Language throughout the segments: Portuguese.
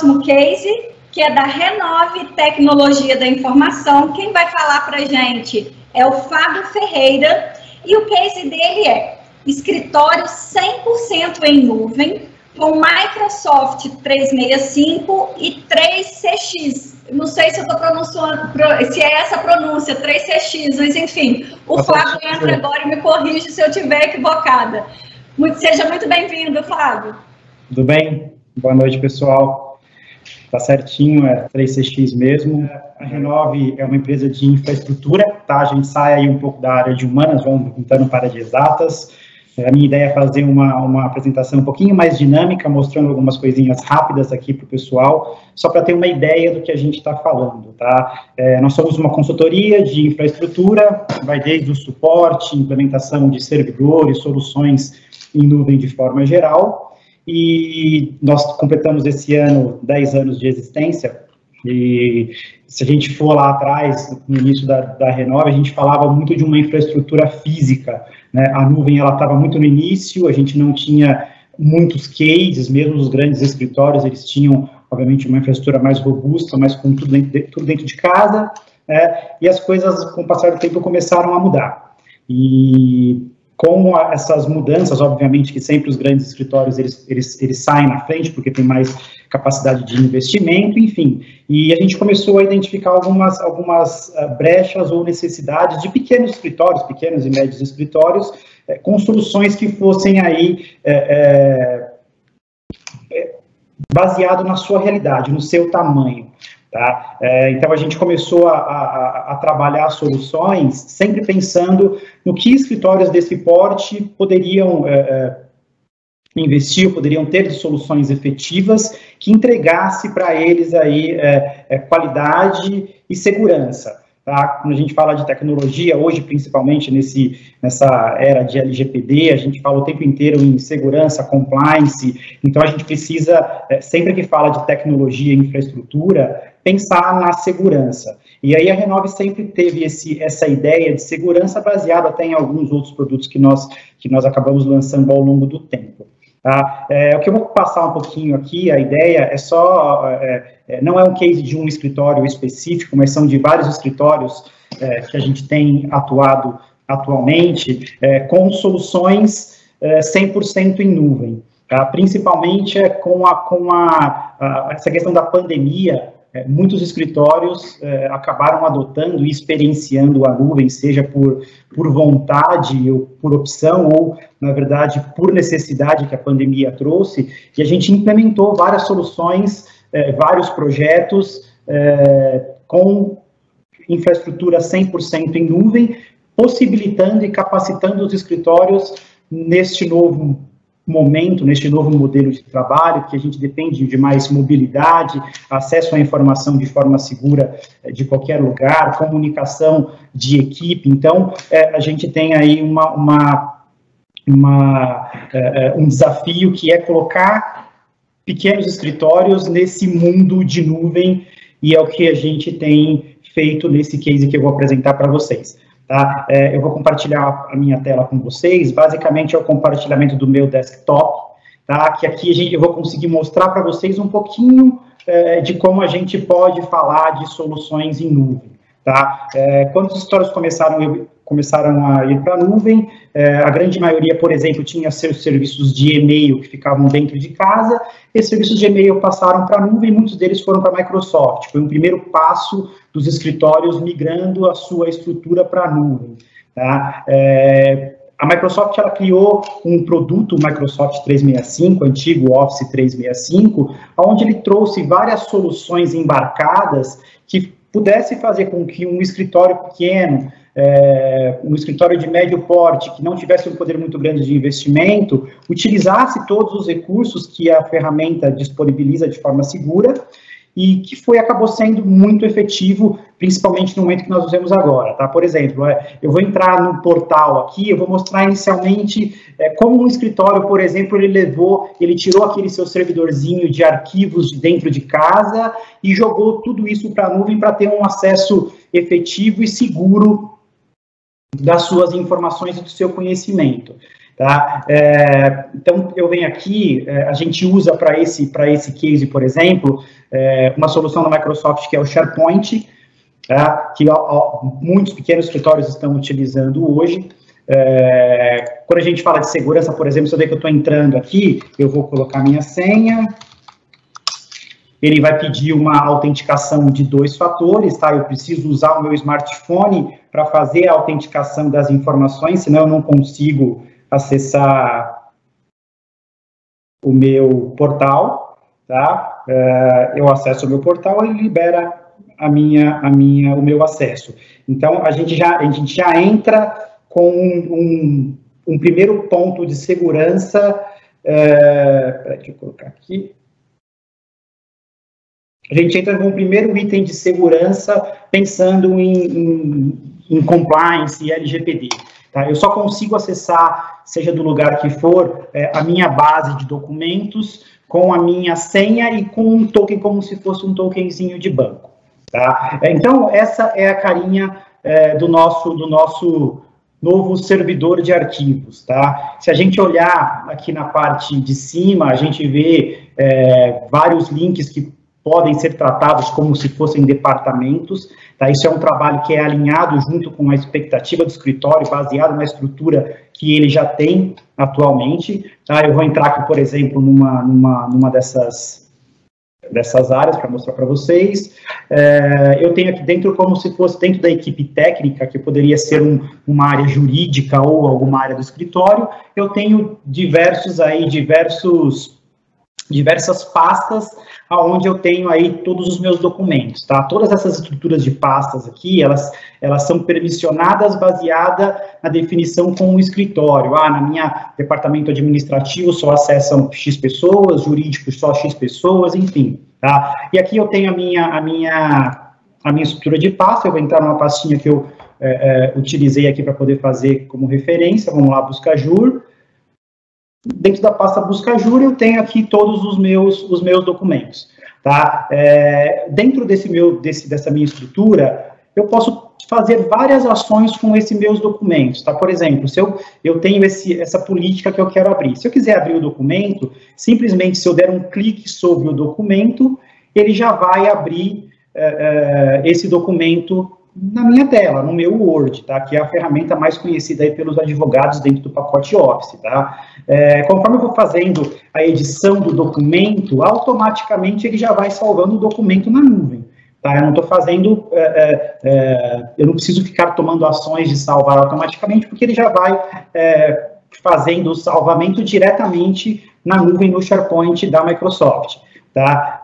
próximo case, que é da Renove Tecnologia da Informação. Quem vai falar para a gente é o Fábio Ferreira, e o case dele é escritório 100% em nuvem, com Microsoft 365 e 3CX. Não sei se eu estou pronunciando, se é essa a pronúncia, 3CX, mas enfim, o Fábio entra agora e me corrige se eu estiver equivocada. Seja muito bem-vindo, Fábio. Tudo bem? Boa noite, pessoal. Tá certinho, é 3CX mesmo. A Renove é uma empresa de infraestrutura, tá? A gente sai aí um pouco da área de humanas, vamos entrando para a de exatas. A minha ideia é fazer uma apresentação um pouquinho mais dinâmica, mostrando algumas coisinhas rápidas aqui para o pessoal, só para ter uma ideia do que a gente está falando, tá? Nós somos uma consultoria de infraestrutura, vai desde o suporte, implementação de servidores, soluções em nuvem de forma geral, e nós completamos esse ano 10 anos de existência, e se a gente for lá atrás, no início da Renove, a gente falava muito de uma infraestrutura física, né? A nuvem, ela estava muito no início, a gente não tinha muitos cases, mesmo os grandes escritórios, eles tinham, obviamente, uma infraestrutura mais robusta, mas com tudo dentro de casa, e as coisas, com o passar do tempo, começaram a mudar. E com essas mudanças, obviamente que sempre os grandes escritórios, eles saem na frente, porque tem mais capacidade de investimento, enfim. E a gente começou a identificar algumas brechas ou necessidades de pequenos escritórios, pequenos e médios escritórios, com soluções que fossem aí baseado na sua realidade, no seu tamanho. Tá? Então, a gente começou a trabalhar soluções sempre pensando no que escritórios desse porte poderiam investir, poderiam ter de soluções efetivas que entregasse para eles aí qualidade e segurança. Tá? Quando a gente fala de tecnologia, hoje, principalmente nessa era de LGPD, a gente fala o tempo inteiro em segurança, compliance, então a gente precisa, sempre que fala de tecnologia e infraestrutura, pensar na segurança. E aí a Renove sempre teve essa ideia de segurança baseada até em alguns outros produtos que nós acabamos lançando ao longo do tempo. Tá? O que eu vou passar um pouquinho aqui, a ideia é só, não é um case de um escritório específico, mas são de vários escritórios que a gente tem atuado atualmente, com soluções 100% em nuvem. Tá? Principalmente com essa questão da pandemia, muitos escritórios acabaram adotando e experienciando a nuvem, seja por vontade ou por opção, ou, na verdade, por necessidade que a pandemia trouxe, e a gente implementou várias soluções, vários projetos com infraestrutura 100% em nuvem, possibilitando e capacitando os escritórios neste novo momento, neste novo modelo de trabalho, que a gente depende de mais mobilidade, acesso à informação de forma segura de qualquer lugar, comunicação de equipe. Então, a gente tem aí um desafio que é colocar pequenos escritórios nesse mundo de nuvem, e é o que a gente tem feito nesse case que eu vou apresentar para vocês. Tá? Eu vou compartilhar a minha tela com vocês, basicamente é o compartilhamento do meu desktop, tá? Que aqui eu vou conseguir mostrar para vocês um pouquinho de como a gente pode falar de soluções em nuvem. Tá? Quando os escritórios começaram a ir para a nuvem, a grande maioria, por exemplo, tinha seus serviços de e-mail que ficavam dentro de casa, esses serviços de e-mail passaram para a nuvem e muitos deles foram para a Microsoft. Foi um primeiro passo dos escritórios migrando a sua estrutura para a nuvem. Tá? A Microsoft, ela criou um produto, o Microsoft 365, antigo Office 365, onde ele trouxe várias soluções embarcadas que pudesse fazer com que um escritório pequeno, um escritório de médio porte, que não tivesse um poder muito grande de investimento, utilizasse todos os recursos que a ferramenta disponibiliza de forma segura, e que acabou sendo muito efetivo, principalmente no momento que nós vivemos agora, tá? Por exemplo, eu vou entrar no portal aqui, eu vou mostrar inicialmente como um escritório, por exemplo, ele tirou aquele seu servidorzinho de arquivos de dentro de casa e jogou tudo isso para a nuvem para ter um acesso efetivo e seguro das suas informações e do seu conhecimento. Tá? Então, eu venho aqui, a gente usa para esse case, por exemplo, uma solução da Microsoft que é o SharePoint, tá? Que muitos pequenos escritórios estão utilizando hoje. Quando a gente fala de segurança, por exemplo, se eu ver que eu estou entrando aqui, eu vou colocar minha senha, ele vai pedir uma autenticação de 2 fatores, tá? Eu preciso usar o meu smartphone para fazer a autenticação das informações, senão eu não consigo acessar o meu portal, tá? Eu acesso o meu portal e libera o meu acesso. Então, a gente já entra com um primeiro ponto de segurança. Deixa eu colocar aqui. A gente entra com o primeiro item de segurança pensando em compliance e LGPD. Tá? Eu só consigo acessar, seja do lugar que for, a minha base de documentos com a minha senha e com um token como se fosse um tokenzinho de banco. Tá? Então, essa é a carinha do nosso novo servidor de arquivos. Tá? Se a gente olhar aqui na parte de cima, a gente vê vários links que podem ser tratados como se fossem departamentos, tá? Isso é um trabalho que é alinhado junto com a expectativa do escritório, baseado na estrutura que ele já tem atualmente, tá? Eu vou entrar aqui, por exemplo, numa dessas áreas para mostrar para vocês. Eu tenho aqui dentro, como se fosse dentro da equipe técnica, que poderia ser uma área jurídica ou alguma área do escritório, eu tenho diversas pastas onde eu tenho aí todos os meus documentos, tá? Todas essas estruturas de pastas aqui, elas são permissionadas baseada na definição com o escritório. Na minha departamento administrativo só acessam X pessoas, jurídico só X pessoas, enfim, tá? E aqui eu tenho a minha estrutura de pasta, eu vou entrar numa pastinha que eu utilizei aqui para poder fazer como referência, vamos lá, Buscajur. Dentro da pasta Buscajur, eu tenho aqui todos os meus documentos, tá? Dentro dessa minha estrutura, eu posso fazer várias ações com esses meus documentos, tá? Por exemplo, se eu tenho essa política que eu quero abrir. Se eu quiser abrir o documento, simplesmente se eu der um clique sobre o documento, ele já vai abrir esse documento na minha tela, no meu Word, tá? Que é a ferramenta mais conhecida aí pelos advogados dentro do pacote Office, tá? Conforme eu vou fazendo a edição do documento, automaticamente ele já vai salvando o documento na nuvem, tá? Eu não estou fazendo, eu não preciso ficar tomando ações de salvar automaticamente, porque ele já vai fazendo o salvamento diretamente na nuvem no SharePoint da Microsoft, tá?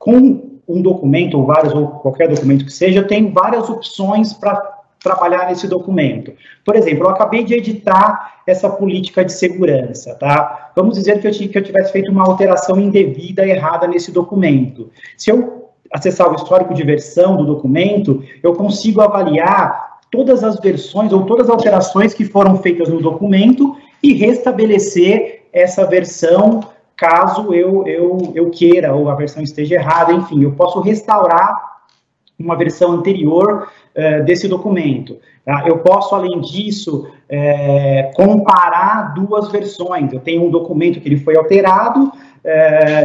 Com um documento, ou vários, ou qualquer documento que seja, eu tenho várias opções para trabalhar nesse documento. Por exemplo, eu acabei de editar essa política de segurança, tá? Vamos dizer que eu tivesse feito uma alteração indevida, errada nesse documento. Se eu acessar o histórico de versão do documento, eu consigo avaliar todas as versões ou todas as alterações que foram feitas no documento e restabelecer essa versão caso eu queira, ou a versão esteja errada, enfim, eu posso restaurar uma versão anterior desse documento. Tá? Eu posso, além disso, comparar 2 versões. Eu tenho um documento que ele foi alterado,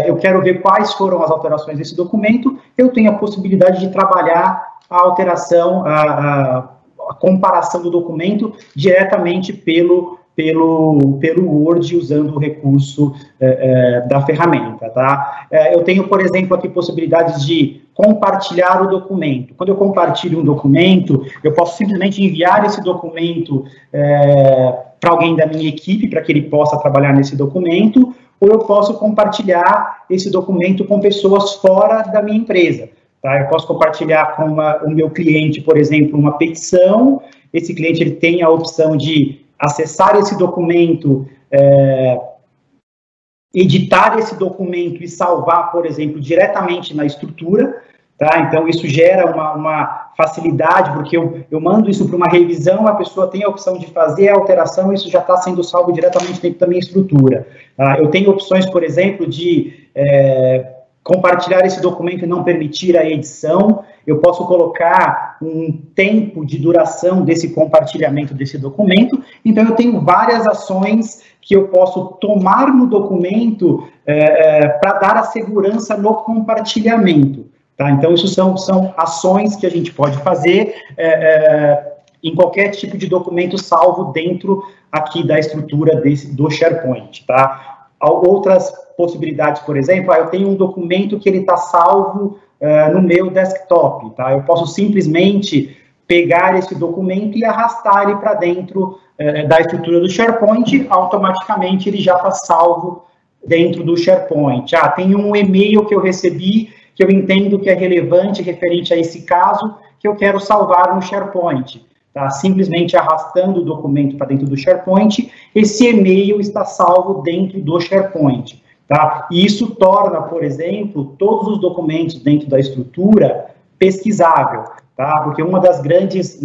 eu quero ver quais foram as alterações desse documento, eu tenho a possibilidade de trabalhar a alteração, a comparação do documento diretamente pelo Word, usando o recurso da ferramenta, tá? Eu tenho, por exemplo, aqui possibilidades de compartilhar o documento. Quando eu compartilho um documento, eu posso simplesmente enviar esse documento para alguém da minha equipe, para que ele possa trabalhar nesse documento, ou eu posso compartilhar esse documento com pessoas fora da minha empresa. Tá? Eu posso compartilhar com o meu cliente, por exemplo, uma petição. Esse cliente ele tem a opção de acessar esse documento, editar esse documento e salvar, por exemplo, diretamente na estrutura, tá? Então, isso gera uma facilidade, porque eu mando isso para uma revisão, a pessoa tem a opção de fazer a alteração, isso já está sendo salvo diretamente dentro da minha estrutura. Tá? Eu tenho opções, por exemplo, de compartilhar esse documento e não permitir a edição. eu posso colocar um tempo de duração desse compartilhamento desse documento, então eu tenho várias ações que eu posso tomar no documento para dar a segurança no compartilhamento. Tá? Então, isso são ações que a gente pode fazer em qualquer tipo de documento salvo dentro aqui da estrutura do SharePoint. Tá? Outras possibilidades, por exemplo, eu tenho um documento que ele está salvo no meu desktop. Tá? Eu posso simplesmente pegar esse documento e arrastar ele para dentro da estrutura do SharePoint, automaticamente ele já está salvo dentro do SharePoint. Tem um e-mail que eu recebi que eu entendo que é relevante referente a esse caso, que eu quero salvar no SharePoint. Tá? Simplesmente arrastando o documento para dentro do SharePoint, esse e-mail está salvo dentro do SharePoint. Tá? E isso torna, por exemplo, todos os documentos dentro da estrutura pesquisável, tá? Porque uma das grandes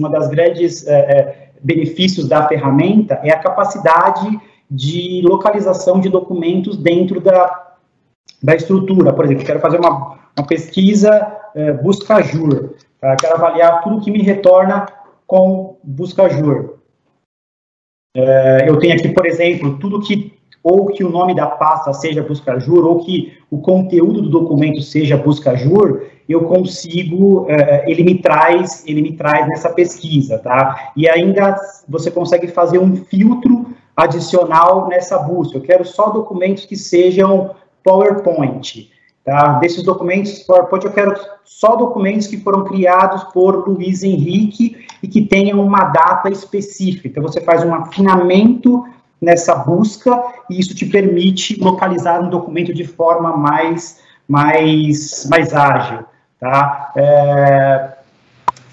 benefícios da ferramenta é a capacidade de localização de documentos dentro da estrutura. Por exemplo, eu quero fazer uma pesquisa Buscajur, tá? Quero avaliar tudo que me retorna com Buscajur. Eu tenho aqui, por exemplo, tudo que o nome da pasta seja Buscajur, ou que o conteúdo do documento seja Buscajur, eu consigo, ele me traz nessa pesquisa, tá? E ainda você consegue fazer um filtro adicional nessa busca. Eu quero só documentos que sejam PowerPoint, tá? Desses documentos PowerPoint, eu quero só documentos que foram criados por Luiz Henrique e que tenham uma data específica. Então, você faz um afinamento nessa busca e isso te permite localizar um documento de forma mais ágil, tá?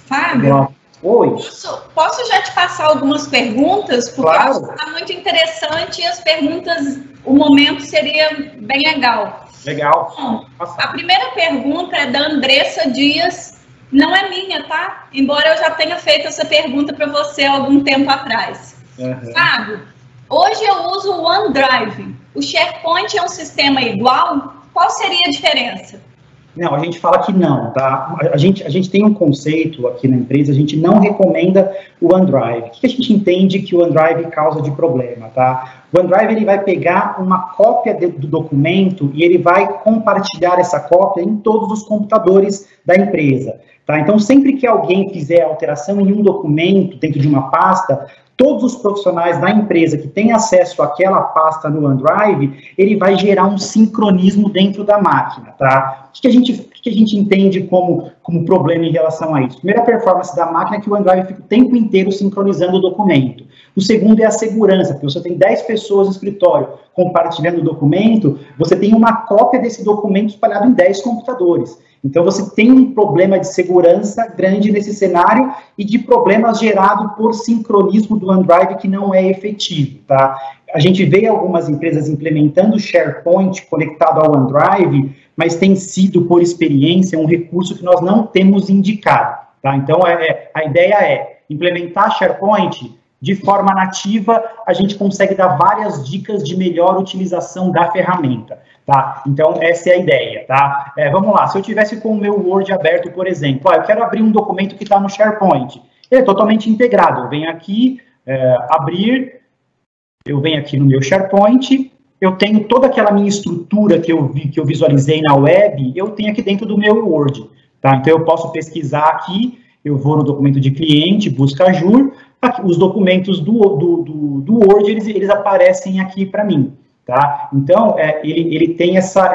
Fábio, oi. Posso já te passar algumas perguntas? Porque claro. Eu acho que está muito interessante e as perguntas, o momento seria bem legal. Legal. Bom, a primeira pergunta é da Andressa Dias, não é minha, tá? Embora eu já tenha feito essa pergunta para você há algum tempo atrás. Fábio, hoje eu uso o OneDrive. O SharePoint é um sistema igual? Qual seria a diferença? Não, a gente fala que não, tá? A gente tem um conceito aqui na empresa, a gente não recomenda o OneDrive. O que a gente entende que o OneDrive causa de problema, tá? O OneDrive, ele vai pegar uma cópia do documento e ele vai compartilhar essa cópia em todos os computadores da empresa, tá? Então, sempre que alguém fizer alteração em um documento dentro de uma pasta, todos os profissionais da empresa que têm acesso àquela pasta no OneDrive, ele vai gerar um sincronismo dentro da máquina, tá? O que a gente entende como problema em relação a isso? Primeiro, a performance da máquina é que o OneDrive fica o tempo inteiro sincronizando o documento. O segundo é a segurança, porque você tem 10 pessoas no escritório compartilhando o documento, você tem uma cópia desse documento espalhado em 10 computadores. Então, você tem um problema de segurança grande nesse cenário e de problemas gerados por sincronismo do OneDrive que não é efetivo, tá? A gente vê algumas empresas implementando o SharePoint conectado ao OneDrive, mas tem sido, por experiência, um recurso que nós não temos indicado, tá? Então, a ideia é implementar SharePoint de forma nativa, a gente consegue dar várias dicas de melhor utilização da ferramenta, tá? Então, essa é a ideia, tá? Vamos lá, se eu tivesse com o meu Word aberto, por exemplo, eu quero abrir um documento que está no SharePoint, ele é totalmente integrado, eu venho aqui, abrir, eu venho aqui no meu SharePoint, eu tenho toda aquela minha estrutura que eu visualizei na web, eu tenho aqui dentro do meu Word, tá? Então, eu posso pesquisar aqui, eu vou no documento de cliente, Buscajur, aqui, os documentos do Word, eles aparecem aqui para mim, tá? Então, ele tem essa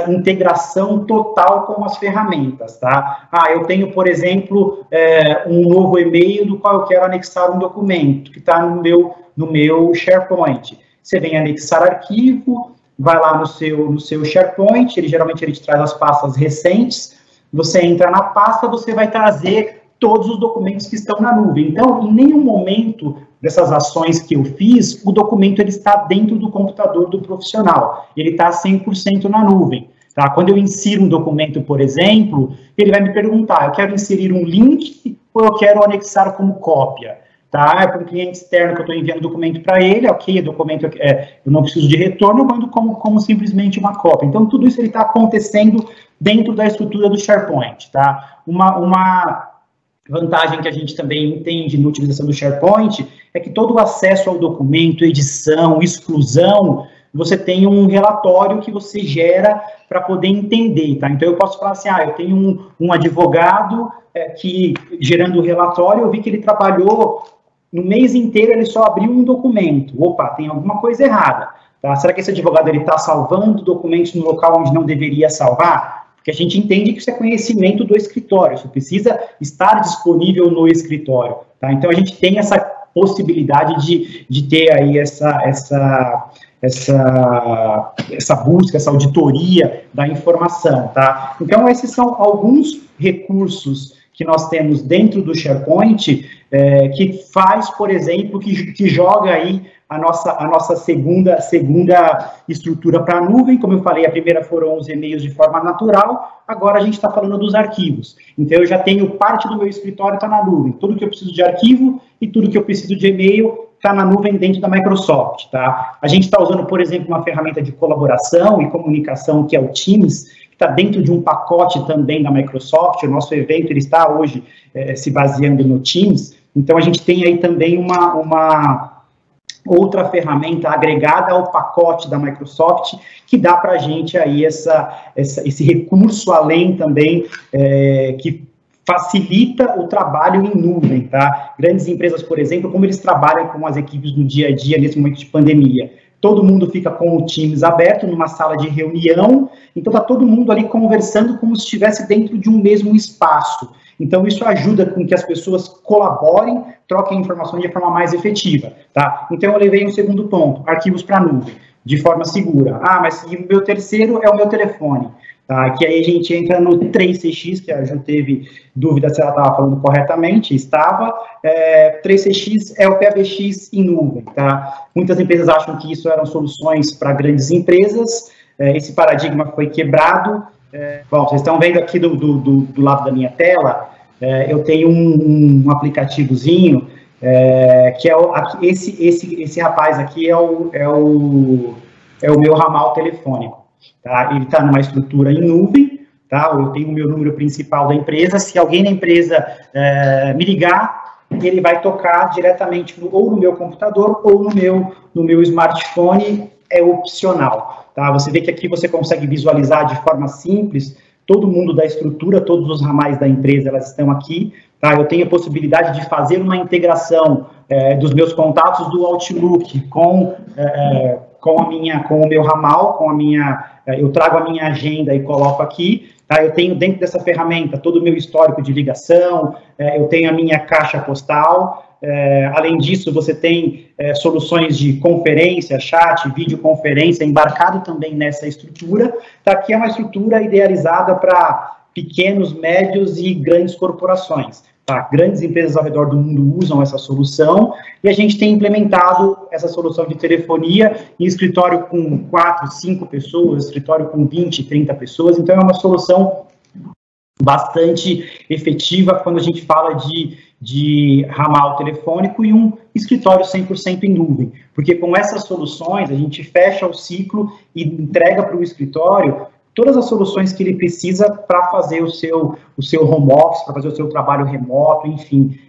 integração total com as ferramentas, tá? Eu tenho, por exemplo, um novo e-mail do qual eu quero anexar um documento, que está no meu SharePoint. Você vem anexar arquivo, vai lá no seu SharePoint, geralmente ele te traz as pastas recentes, você entra na pasta, você vai trazer todos os documentos que estão na nuvem. Então, em nenhum momento dessas ações que eu fiz, o documento ele está dentro do computador do profissional. Ele está 100% na nuvem. Tá? Quando eu insiro um documento, por exemplo, ele vai me perguntar, eu quero inserir um link ou eu quero anexar como cópia? tá? É para um cliente externo que eu estou enviando documento para ele, ok, o documento eu não preciso de retorno, eu mando como simplesmente uma cópia. Então, tudo isso está acontecendo dentro da estrutura do SharePoint, tá? Uma vantagem que a gente também entende na utilização do SharePoint é que todo o acesso ao documento, edição, exclusão, você tem um relatório que você gera para poder entender, tá? Então, eu posso falar assim, eu tenho um advogado que, gerando o relatório, eu vi que ele trabalhou no mês inteiro, ele só abriu um documento. Opa, tem alguma coisa errada, tá? Será que esse advogado está salvando documentos no local onde não deveria salvar? Porque a gente entende que isso é conhecimento do escritório, isso precisa estar disponível no escritório, tá? Então, a gente tem essa possibilidade de ter aí essa busca, essa auditoria da informação, tá? Então, esses são alguns recursos que nós temos dentro do SharePoint, que faz, por exemplo, que joga aí a nossa segunda estrutura para a nuvem. Como eu falei, a primeira foram os e-mails de forma natural, agora a gente está falando dos arquivos. Então, eu já tenho parte do meu escritório está na nuvem, tudo que eu preciso de arquivo e tudo que eu preciso de e-mail está na nuvem dentro da Microsoft, tá? A gente está usando, por exemplo, uma ferramenta de colaboração e comunicação, que é o Teams, que está dentro de um pacote também da Microsoft. O nosso evento ele está hoje se baseando no Teams. Então, a gente tem aí também uma outra ferramenta agregada ao pacote da Microsoft, que dá para a gente aí esse recurso além também, que facilita o trabalho em nuvem, tá? Grandes empresas, por exemplo, como eles trabalham com as equipes no dia a dia, nesse momento de pandemia. Todo mundo fica com o Teams aberto numa sala de reunião, então tá todo mundo ali conversando como se estivesse dentro de um mesmo espaço. Então, isso ajuda com que as pessoas colaborem, troquem informações de forma mais efetiva, tá? Então, eu levei um segundo ponto, arquivos para nuvem, de forma segura. Mas o meu terceiro é o meu telefone, tá? Que aí a gente entra no 3CX, que a Ju teve dúvida se ela estava falando corretamente, estava. 3CX é o PBX em nuvem, tá? Muitas empresas acham que isso eram soluções para grandes empresas, esse paradigma foi quebrado. Bom, vocês estão vendo aqui do lado da minha tela, eu tenho um aplicativozinho, que é esse rapaz aqui é o meu ramal telefônico, tá? Ele está numa estrutura em nuvem, tá? Eu tenho o meu número principal da empresa, se alguém na empresa me ligar, ele vai tocar diretamente ou no meu computador ou no meu smartphone, é opcional, tá? Você vê que aqui você consegue visualizar de forma simples todo mundo da estrutura, todos os ramais da empresa, elas estão aqui, tá? Eu tenho a possibilidade de fazer uma integração dos meus contatos do Outlook com o meu ramal, eu trago a minha agenda e coloco aqui, tá? Eu tenho dentro dessa ferramenta todo o meu histórico de ligação, eu tenho a minha caixa postal. Além disso, você tem soluções de conferência, chat, videoconferência, embarcado também nessa estrutura, tá? Que é uma estrutura idealizada para pequenos, médios e grandes corporações, tá? Grandes empresas ao redor do mundo usam essa solução e a gente tem implementado essa solução de telefonia em escritório com 4, 5 pessoas, escritório com 20, 30 pessoas, então é uma solução bastante efetiva quando a gente fala de ramal telefônico e um escritório 100% em nuvem, porque com essas soluções a gente fecha o ciclo e entrega para o escritório todas as soluções que ele precisa para fazer o seu home office, para fazer o seu trabalho remoto, enfim,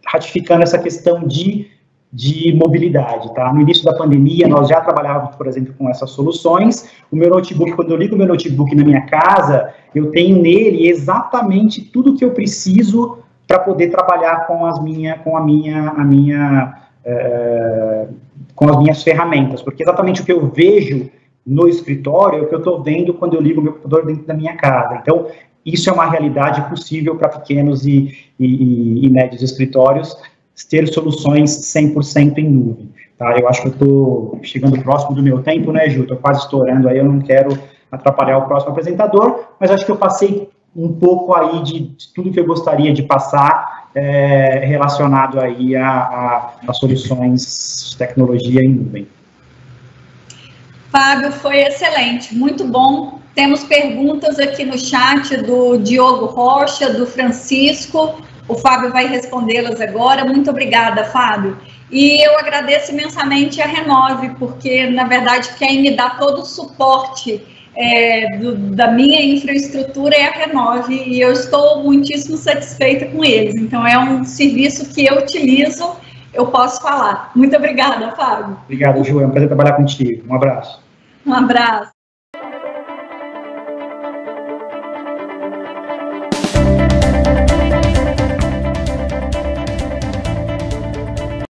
ratificando essa questão de mobilidade, tá? No início da pandemia, nós já trabalhávamos, por exemplo, com essas soluções. O meu notebook, quando eu ligo o meu notebook na minha casa, eu tenho nele exatamente tudo que eu preciso para poder trabalhar com as minhas ferramentas, porque exatamente o que eu vejo no escritório é o que eu estou vendo quando eu ligo o meu computador dentro da minha casa. Então, isso é uma realidade possível para pequenos e médios escritórios, ter soluções 100% em nuvem, tá? Eu acho que eu estou chegando próximo do meu tempo, né, Ju? Estou quase estourando aí, eu não quero atrapalhar o próximo apresentador, mas acho que eu passei um pouco aí de tudo que eu gostaria de passar relacionado aí a soluções de tecnologia em nuvem. Fábio, foi excelente, muito bom. Temos perguntas aqui no chat do Diogo Rocha, do Francisco. o Fábio vai respondê-las agora. Muito obrigada, Fábio. E eu agradeço imensamente a Renove, porque, na verdade, quem me dá todo o suporte da minha infraestrutura é a Renove, e eu estou muitíssimo satisfeita com eles. Então, é um serviço que eu utilizo, eu posso falar. Muito obrigada, Fábio. Obrigado, Ju. É um prazer trabalhar contigo. Um abraço. Um abraço.